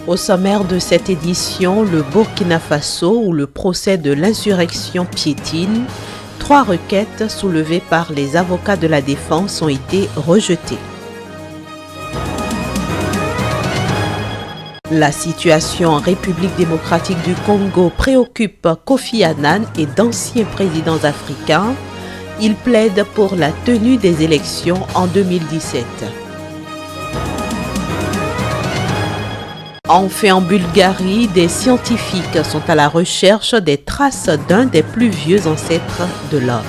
Au sommaire de cette édition, le Burkina Faso où le procès de l'insurrection piétine. 3 requêtes soulevées par les avocats de la défense ont été rejetées. La situation en République démocratique du Congo préoccupe Kofi Annan et d'anciens présidents africains. Il plaide pour la tenue des élections en 2017. Enfin, en Bulgarie, des scientifiques sont à la recherche des traces d'un des plus vieux ancêtres de l'homme.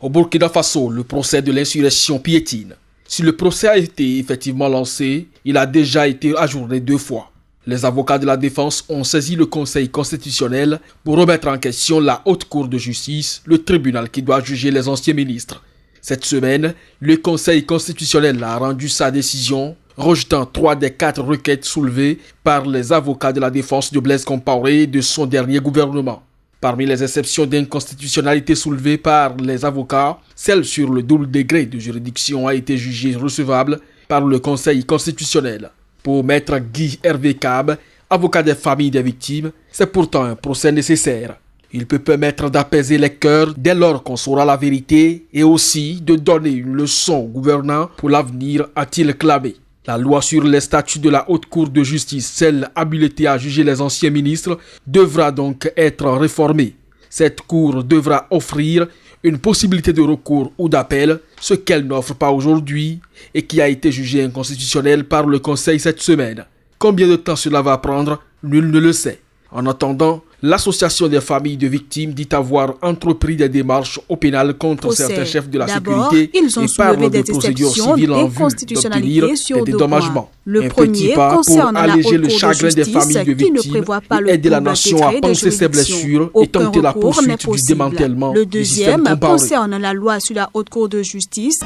Au Burkina Faso, le procès de l'insurrection piétine. Si le procès a été effectivement lancé, il a déjà été ajourné 2 fois. Les avocats de la défense ont saisi le Conseil constitutionnel pour remettre en question la Haute Cour de justice, le tribunal qui doit juger les anciens ministres. Cette semaine, le Conseil constitutionnel a rendu sa décision, rejetant 3 des 4 requêtes soulevées par les avocats de la défense de Blaise Compaoré et de son dernier gouvernement. Parmi les exceptions d'inconstitutionnalité soulevées par les avocats, celle sur le double degré de juridiction a été jugée recevable par le Conseil constitutionnel. Pour maître Guy Hervé Cab, avocat des familles des victimes, c'est pourtant un procès nécessaire. Il peut permettre d'apaiser les cœurs dès lors qu'on saura la vérité et aussi de donner une leçon aux gouvernants pour l'avenir, a-t-il clamé. La loi sur les statuts de la Haute Cour de justice, celle habilitée à juger les anciens ministres, devra donc être réformée. Cette cour devra offrir une possibilité de recours ou d'appel, ce qu'elle n'offre pas aujourd'hui et qui a été jugé inconstitutionnel par le Conseil cette semaine. Combien de temps cela va prendre, nul ne le sait. En attendant, l'association des familles de victimes dit avoir entrepris des démarches au pénal contre certains chefs de la sécurité et parle de procédures civiles en vue d'obtenir des dédommagements. Un petit pas pour alléger le chagrin des familles de victimes et aider la nation à panser ses blessures et tenter la poursuite du démantèlement du système comparé. Le deuxième concerne la loi sur la Haute Cour de justice.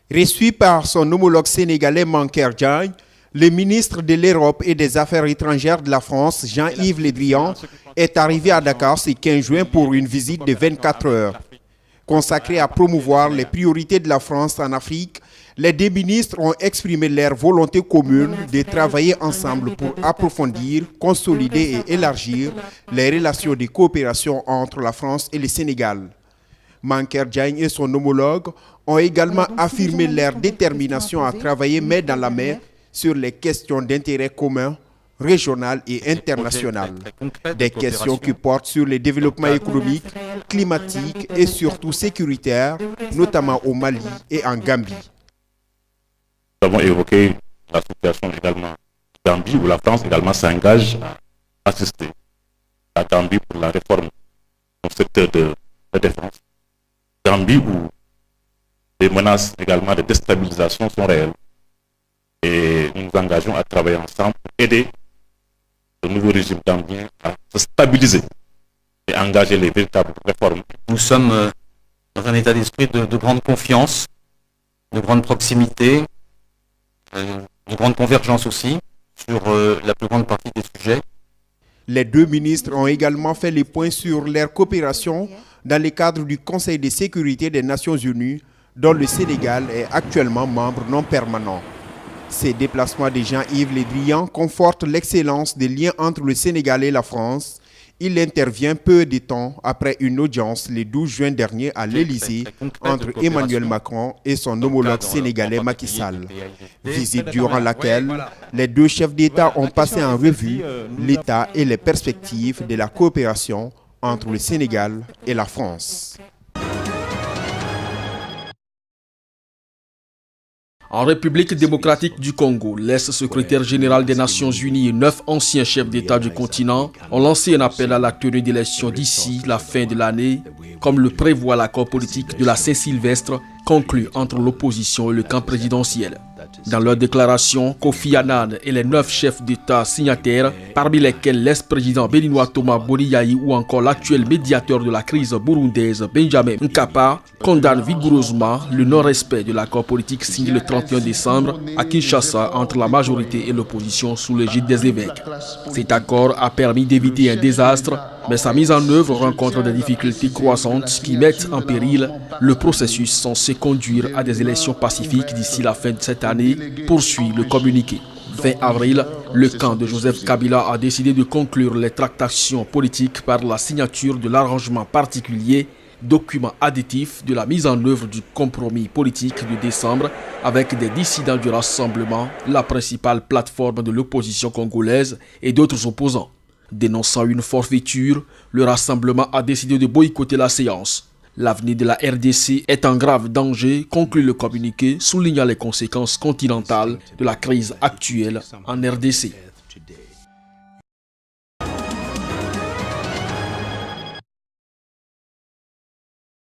Reçu par son homologue sénégalais Mankeur Diagne, le ministre de l'Europe et des Affaires étrangères de la France, Jean-Yves Le Drian, est arrivé à Dakar ce 15 juin pour une visite de 24 heures. Consacrée à promouvoir les priorités de la France en Afrique, les 2 ministres ont exprimé leur volonté commune de travailler ensemble pour approfondir, consolider et élargir les relations de coopération entre la France et le Sénégal. Mankeur Diagne et son homologue ont également affirmé leur détermination à travailler main dans la main sur les questions d'intérêt commun, régional et international. Des questions qui portent sur le développement économique, climatique et surtout sécuritaire, notamment au Mali et en Gambie. Nous avons évoqué la situation également en Gambie où la France également s'engage à assister à Gambie pour la réforme du secteur de la défense. Gambie où les menaces également de déstabilisation sont réelles. Et nous nous engageons à travailler ensemble pour aider le nouveau régime gambien à se stabiliser et engager les véritables réformes. Nous sommes dans un état d'esprit de grande confiance, de grande proximité, de grande convergence aussi sur la plus grande partie des sujets. Les 2 ministres ont également fait les points sur leur coopération dans le cadre du Conseil de sécurité des Nations Unies, dont le Sénégal est actuellement membre non permanent. Ces déplacements de Jean-Yves Le Drian confortent l'excellence des liens entre le Sénégal et la France. Il intervient peu de temps après une audience le 12 juin dernier à l'Élysée entre Emmanuel Macron et son homologue sénégalais Macky Sall. Visite durant laquelle les 2 chefs d'État ont passé en revue l'état et les perspectives de la coopération entre le Sénégal et la France. En République démocratique du Congo, l'ex-secrétaire général des Nations Unies et 9 anciens chefs d'État du continent ont lancé un appel à la tenue d'élections d'ici la fin de l'année, comme le prévoit l'accord politique de la Saint-Sylvestre conclu entre l'opposition et le camp présidentiel. Dans leur déclaration, Kofi Annan et les 9 chefs d'État signataires, parmi lesquels l'ex-président béninois Thomas Boniyahi ou encore l'actuel médiateur de la crise burundaise Benjamin Mkapa, condamnent vigoureusement le non-respect de l'accord politique signé le 31 décembre à Kinshasa entre la majorité et l'opposition sous l'égide des évêques. Cet accord a permis d'éviter un désastre, mais sa mise en œuvre rencontre des difficultés croissantes qui mettent en péril le processus censé conduire à des élections pacifiques d'ici la fin de cette année, poursuit le communiqué. Fin avril, le camp de Joseph Kabila a décidé de conclure les tractations politiques par la signature de l'arrangement particulier, document additif de la mise en œuvre du compromis politique de décembre avec des dissidents du Rassemblement, la principale plateforme de l'opposition congolaise et d'autres opposants. Dénonçant une forfaiture, le Rassemblement a décidé de boycotter la séance. L'avenir de la RDC est en grave danger, conclut le communiqué, soulignant les conséquences continentales de la crise actuelle en RDC.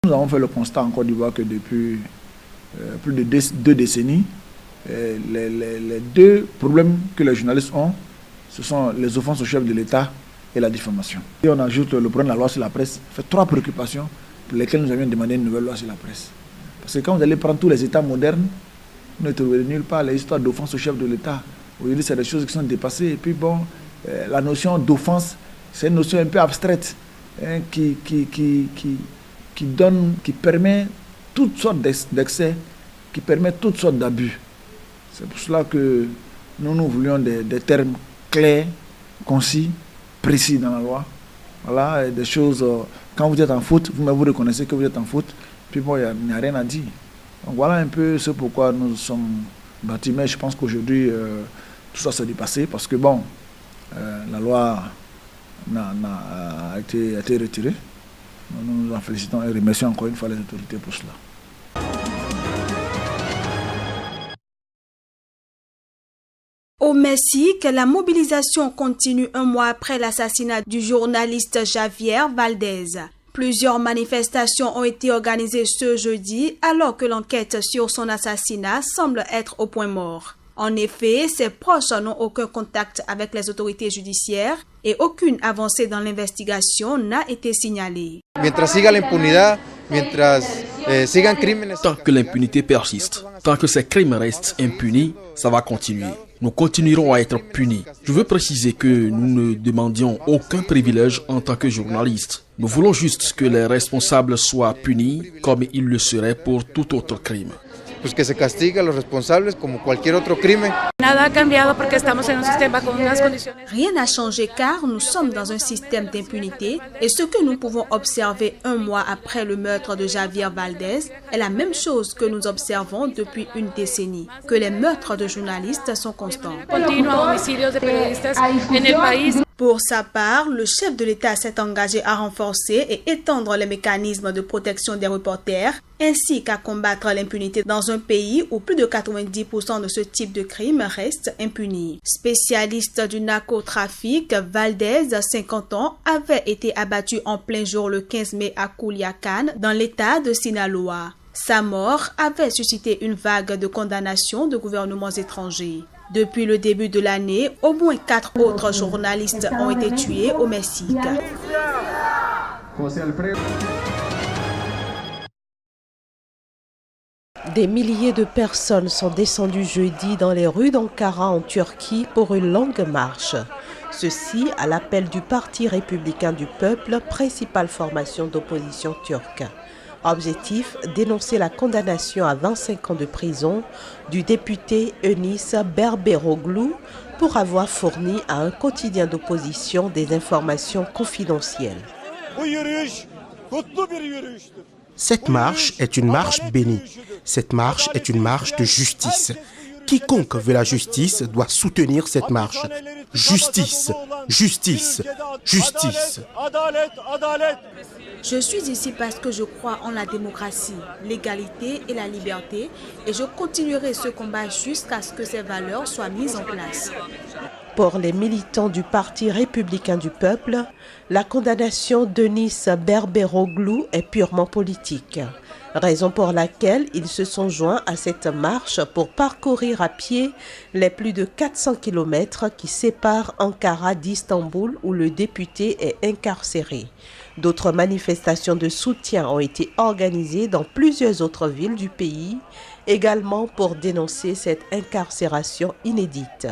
Nous avons fait le constat en Côte d'Ivoire que depuis plus de 2 décennies, les 2 problèmes que les journalistes ont, ce sont les offenses au chef de l'État et la diffamation. Et on ajoute le problème de la loi sur la presse, ça fait 3 préoccupations pour lesquelles nous avions demandé une nouvelle loi sur la presse. Parce que quand vous allez prendre tous les États modernes, vous ne trouvez nulle part les histoires d'offense au chef de l'État. Aujourd'hui, c'est des choses qui sont dépassées. Et puis bon, la notion d'offense, c'est une notion un peu abstraite hein, qui permet toutes sortes d'excès, qui permet toutes sortes d'abus. C'est pour cela que nous voulions des termes clairs, concis, précis dans la loi. Voilà, des choses, quand vous êtes en faute, vous reconnaissez que vous êtes en faute, puis bon, il n'y a rien à dire. Donc voilà un peu ce pourquoi nous sommes battus, mais je pense qu'aujourd'hui, tout ça s'est dépassé, parce que bon, la loi a été retirée. Nous nous en félicitons et remercions encore une fois les autorités pour cela. Au Mexique, la mobilisation continue un mois après l'assassinat du journaliste Javier Valdez. Plusieurs manifestations ont été organisées ce jeudi alors que l'enquête sur son assassinat semble être au point mort. En effet, ses proches n'ont aucun contact avec les autorités judiciaires et aucune avancée dans l'investigation n'a été signalée. Tant que l'impunité persiste, tant que ces crimes restent impunis, ça va continuer. Nous continuerons à être punis. Je veux préciser que nous ne demandions aucun privilège en tant que journalistes. Nous voulons juste que les responsables soient punis comme ils le seraient pour tout autre crime. Pues que se castigue a los responsables como cualquier otro crimen. Rien n'a changé car nous sommes dans un système d'impunité et ce que nous pouvons observer un mois après le meurtre de Javier Valdez est la même chose que nous observons depuis une décennie, que les meurtres de journalistes sont constants. Pour sa part, le chef de l'État s'est engagé à renforcer et étendre les mécanismes de protection des reporters, ainsi qu'à combattre l'impunité dans un pays où plus de 90% de ce type de crime restent impunis. Spécialiste du narcotrafic, Valdez, 50 ans, avait été abattu en plein jour le 15 mai à Culiacán, dans l'État de Sinaloa. Sa mort avait suscité une vague de condamnations de gouvernements étrangers. Depuis le début de l'année, au moins 4 autres journalistes ont été tués au Mexique. Des milliers de personnes sont descendues jeudi dans les rues d'Ankara en Turquie pour une longue marche. Ceci à l'appel du Parti républicain du peuple, principale formation d'opposition turque. Objectif, dénoncer la condamnation à 25 ans de prison du député Enis Berberoglu pour avoir fourni à un quotidien d'opposition des informations confidentielles. Cette marche est une marche bénie. Cette marche est une marche de justice. Quiconque veut la justice doit soutenir cette marche. Justice, justice, justice. Je suis ici parce que je crois en la démocratie, l'égalité et la liberté et je continuerai ce combat jusqu'à ce que ces valeurs soient mises en place. Pour les militants du Parti républicain du peuple, la condamnation Denis Berberoglou est purement politique. Raison pour laquelle ils se sont joints à cette marche pour parcourir à pied les plus de 400 km qui séparent Ankara d'Istanbul où le député est incarcéré. D'autres manifestations de soutien ont été organisées dans plusieurs autres villes du pays, également pour dénoncer cette incarcération inédite.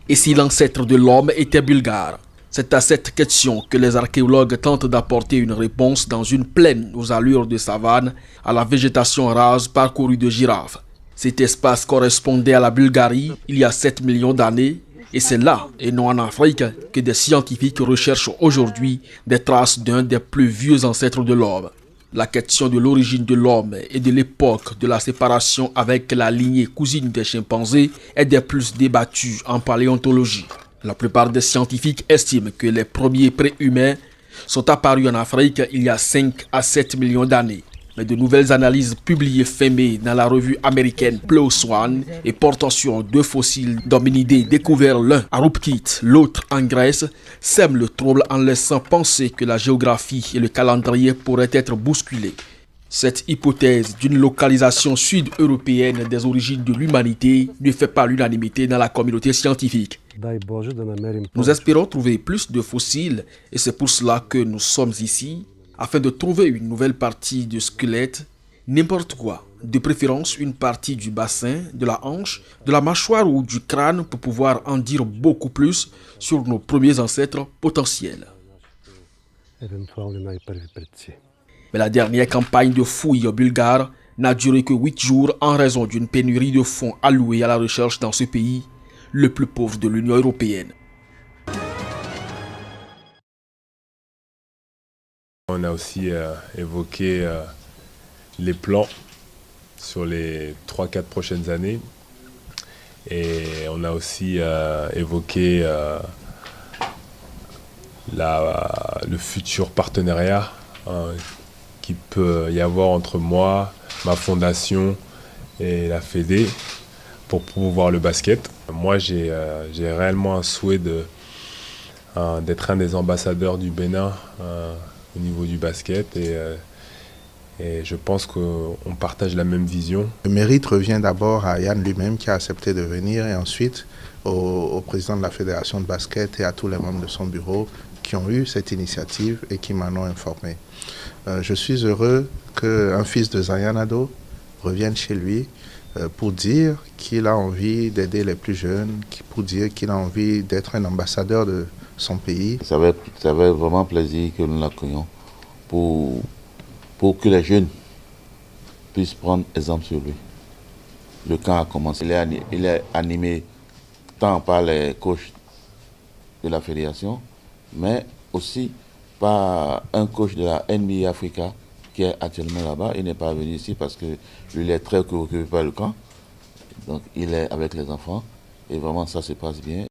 Et si l'ancêtre de l'homme était bulgare? C'est à cette question que les archéologues tentent d'apporter une réponse dans une plaine aux allures de savane, à la végétation rase parcourue de girafes. Cet espace correspondait à la Bulgarie il y a 7 millions d'années, et c'est là, et non en Afrique, que des scientifiques recherchent aujourd'hui des traces d'un des plus vieux ancêtres de l'homme. La question de l'origine de l'homme et de l'époque de la séparation avec la lignée cousine des chimpanzés est des plus débattue en paléontologie. La plupart des scientifiques estiment que les premiers préhumains sont apparus en Afrique il y a 5 à 7 millions d'années. Mais de nouvelles analyses publiées fin mai dans la revue américaine PLOS ONE et portant sur 2 fossiles d'hominidés découverts l'un à Roupkit, l'autre en Grèce, sèment le trouble en laissant penser que la géographie et le calendrier pourraient être bousculés. Cette hypothèse d'une localisation sud-européenne des origines de l'humanité ne fait pas l'unanimité dans la communauté scientifique. Nous espérons trouver plus de fossiles et c'est pour cela que nous sommes ici, afin de trouver une nouvelle partie de squelette, n'importe quoi, de préférence une partie du bassin, de la hanche, de la mâchoire ou du crâne pour pouvoir en dire beaucoup plus sur nos premiers ancêtres potentiels. Mais la dernière campagne de fouilles bulgare n'a duré que 8 jours en raison d'une pénurie de fonds alloués à la recherche dans ce pays, le plus pauvre de l'Union européenne. On a aussi évoqué les plans sur les 3-4 prochaines années et on a aussi évoqué le futur partenariat qui peut y avoir entre moi, ma fondation et la Fédé pour promouvoir le basket. Moi j'ai réellement un souhait d'être un des ambassadeurs du Bénin au niveau du basket et je pense qu'on partage la même vision. Le mérite revient d'abord à Yann lui-même qui a accepté de venir et ensuite au président de la fédération de basket et à tous les membres de son bureau qui ont eu cette initiative et qui m'en ont informé. Je suis heureux qu'un fils de Zayanado revienne chez lui pour dire qu'il a envie d'aider les plus jeunes, pour dire qu'il a envie d'être un ambassadeur de son pays. Ça avait vraiment plaisir que nous l'accueillions pour que les jeunes puissent prendre exemple sur lui. Le camp a commencé. Il est animé tant par les coachs de la fédération, mais aussi par un coach de la NBA Africa qui est actuellement là-bas. Il n'est pas venu ici parce que lui il est très occupé par le camp. Donc il est avec les enfants et vraiment ça se passe bien.